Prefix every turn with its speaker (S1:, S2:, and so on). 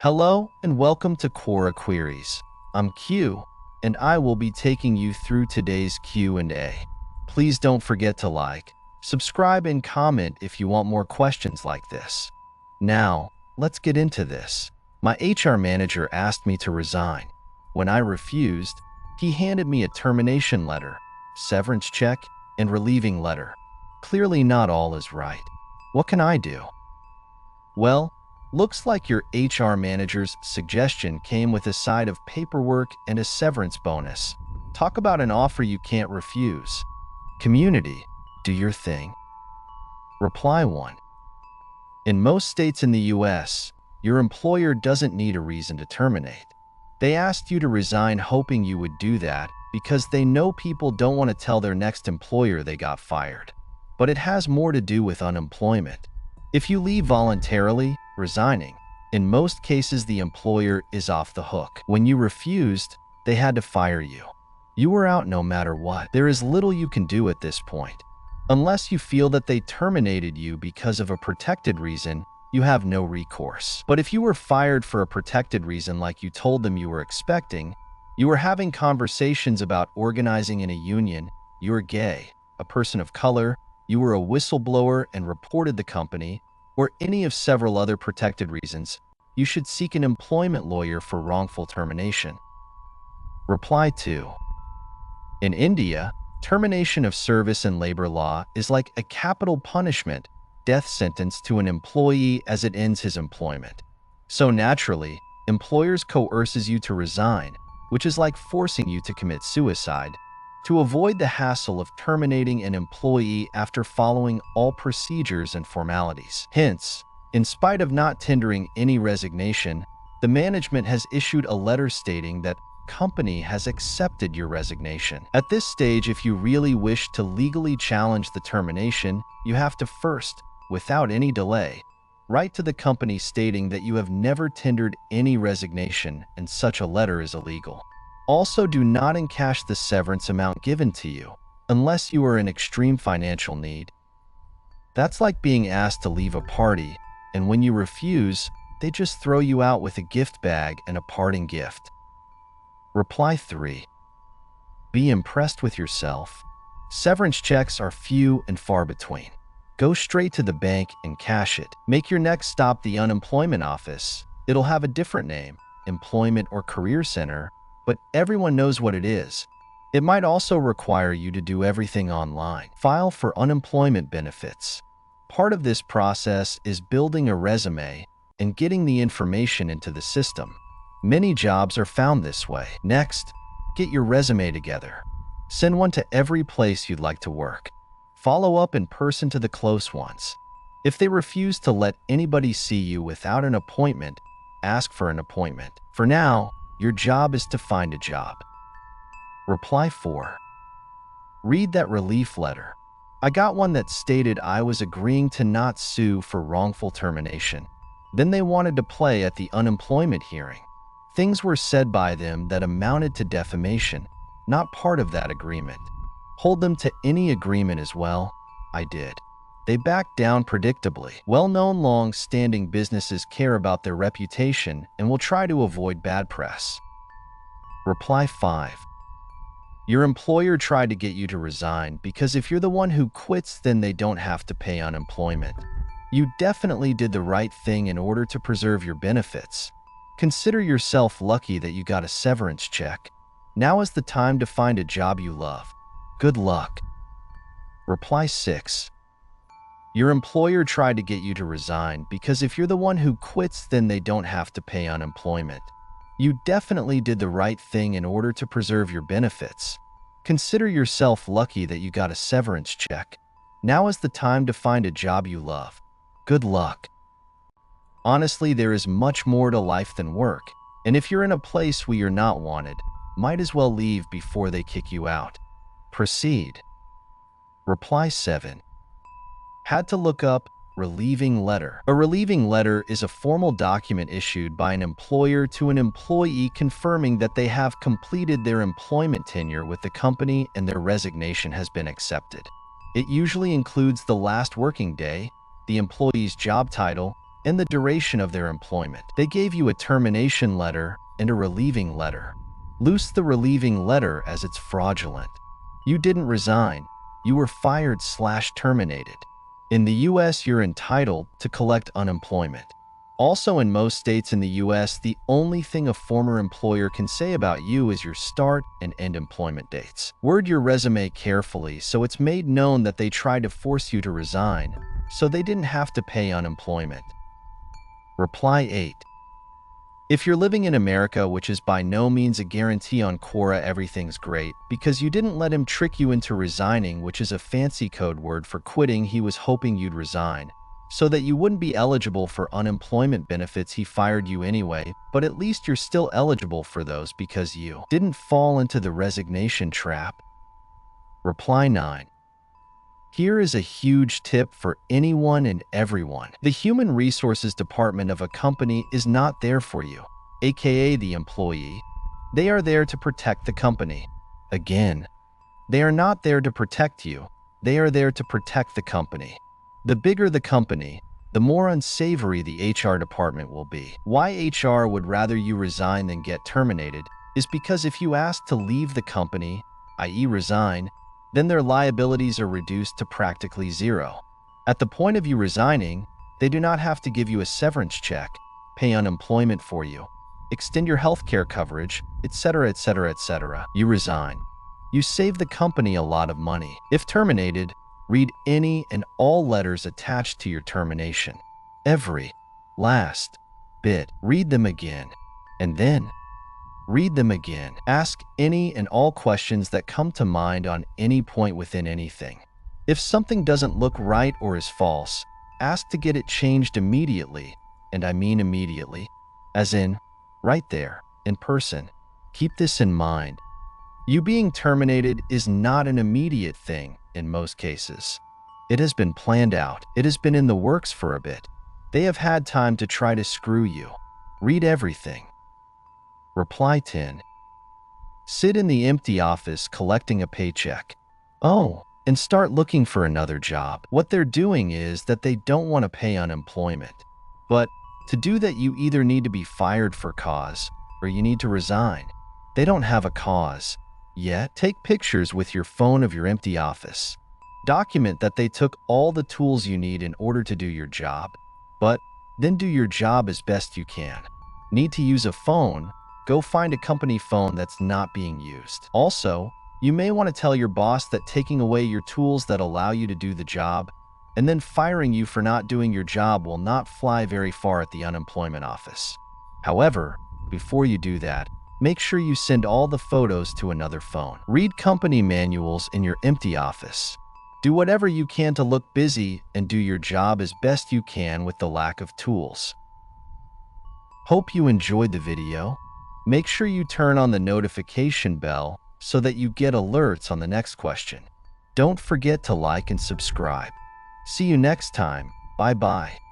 S1: Hello and welcome to Quora Queries. I'm Q, and I will be taking you through today's Q&A. Please don't forget to like, subscribe, and comment if you want more questions like this. Now, let's get into this. My HR manager asked me to resign. When I refused, he handed me a termination letter, severance check, and relieving letter. Clearly not all is right. What can I do? Well, looks like your HR manager's suggestion came with a side of paperwork and a severance bonus. Talk about an offer you can't refuse. Community, do your thing. Reply 1. In most states in the US, your employer doesn't need a reason to terminate. They asked you to resign hoping you would do that because they know people don't want to tell their next employer they got fired. But it has more to do with unemployment. If you leave voluntarily, resigning, in most cases the employer is off the hook. When you refused, they had to fire you. You were out no matter what. There is little you can do at this point. Unless you feel that they terminated you because of a protected reason, you have no recourse. But if you were fired for a protected reason like you told them you were expecting, you were having conversations about organizing in a union, you were gay, a person of color, you were a whistleblower and reported the company, or any of several other protected reasons, you should seek an employment lawyer for wrongful termination. Reply 2. In India, termination of service and labor law is like a capital punishment, death sentence to an employee as it ends his employment. So naturally, employers coerces you to resign, which is like forcing you to commit suicide, to avoid the hassle of terminating an employee after following all procedures and formalities. Hence, in spite of not tendering any resignation, the management has issued a letter stating that company has accepted your resignation. At this stage, if you really wish to legally challenge the termination, you have to first, without any delay, write to the company stating that you have never tendered any resignation and such a letter is illegal. Also, do not encash the severance amount given to you, unless you are in extreme financial need. That's like being asked to leave a party, and when you refuse, they just throw you out with a gift bag and a parting gift. Reply 3. Be impressed with yourself. Severance checks are few and far between. Go straight to the bank and cash it. Make your next stop the unemployment office. It'll have a different name, Employment or Career Center, but everyone knows what it is. It might also require you to do everything online. File for unemployment benefits. Part of this process is building a resume and getting the information into the system. Many jobs are found this way. Next, get your resume together. Send one to every place you'd like to work. Follow up in person to the close ones. If they refuse to let anybody see you without an appointment, ask for an appointment. For now, your job is to find a job. Reply 4. Read that relief letter. I got one that stated I was agreeing to not sue for wrongful termination. Then they wanted to play at the unemployment hearing. Things were said by them that amounted to defamation, not part of that agreement. Hold them to any agreement as well. I did. They backed down predictably. Well-known long-standing businesses care about their reputation and will try to avoid bad press. Reply 5. Your employer tried to get you to resign because if you're the one who quits, then they don't have to pay unemployment. You definitely did the right thing in order to preserve your benefits. Consider yourself lucky that you got a severance check. Now is the time to find a job you love. Good luck. Reply 6. Your employer tried to get you to resign because if you're the one who quits, then they don't have to pay unemployment. You definitely did the right thing in order to preserve your benefits. Consider yourself lucky that you got a severance check. Now is the time to find a job you love. Good luck. Honestly, there is much more to life than work, and if you're in a place where you're not wanted, might as well leave before they kick you out. Proceed. Reply 7. Had to look up relieving letter. A relieving letter is a formal document issued by an employer to an employee confirming that they have completed their employment tenure with the company and their resignation has been accepted. It usually includes the last working day, the employee's job title, and the duration of their employment. They gave you a termination letter and a relieving letter. Loose the relieving letter as it's fraudulent. You didn't resign. You were fired/terminated. In the US, you're entitled to collect unemployment. Also, in most states in the US, the only thing a former employer can say about you is your start and end employment dates. Word your resume carefully so it's made known that they tried to force you to resign, so they didn't have to pay unemployment. Reply 8. If you're living in America, which is by no means a guarantee on Quora, everything's great, because you didn't let him trick you into resigning, which is a fancy code word for quitting. He was hoping you'd resign, so that you wouldn't be eligible for unemployment benefits. He fired you anyway, but at least you're still eligible for those because you didn't fall into the resignation trap. Reply 9. Here is a huge tip for anyone and everyone. The human resources department of a company is not there for you, aka the employee. They are there to protect the company. Again, they are not there to protect you. They are there to protect the company. The bigger the company, the more unsavory the HR department will be. Why HR would rather you resign than get terminated is because if you ask to leave the company, i.e. resign, then their liabilities are reduced to practically zero. At the point of you resigning, they do not have to give you a severance check, pay unemployment for you, extend your healthcare coverage, etc., etc., etc. You resign. You save the company a lot of money. If terminated, read any and all letters attached to your termination. Every last bit. Read them again, and then read them again. Ask any and all questions that come to mind on any point within anything. If something doesn't look right or is false, ask to get it changed immediately, and I mean immediately, as in, right there, in person. Keep this in mind. You being terminated is not an immediate thing in most cases. It has been planned out. It has been in the works for a bit. They have had time to try to screw you. Read everything. Reply 10. Sit in the empty office collecting a paycheck. Oh, and start looking for another job. What they're doing is that they don't want to pay unemployment. But to do that, you either need to be fired for cause or you need to resign. They don't have a cause yet. Take pictures with your phone of your empty office. Document that they took all the tools you need in order to do your job, but then do your job as best you can. Need to use a phone? Go find a company phone that's not being used. Also, you may want to tell your boss that taking away your tools that allow you to do the job and then firing you for not doing your job will not fly very far at the unemployment office. However, before you do that, make sure you send all the photos to another phone. Read company manuals in your empty office. Do whatever you can to look busy and do your job as best you can with the lack of tools. Hope you enjoyed the video. Make sure you turn on the notification bell so that you get alerts on the next question. Don't forget to like and subscribe. See you next time. Bye-bye.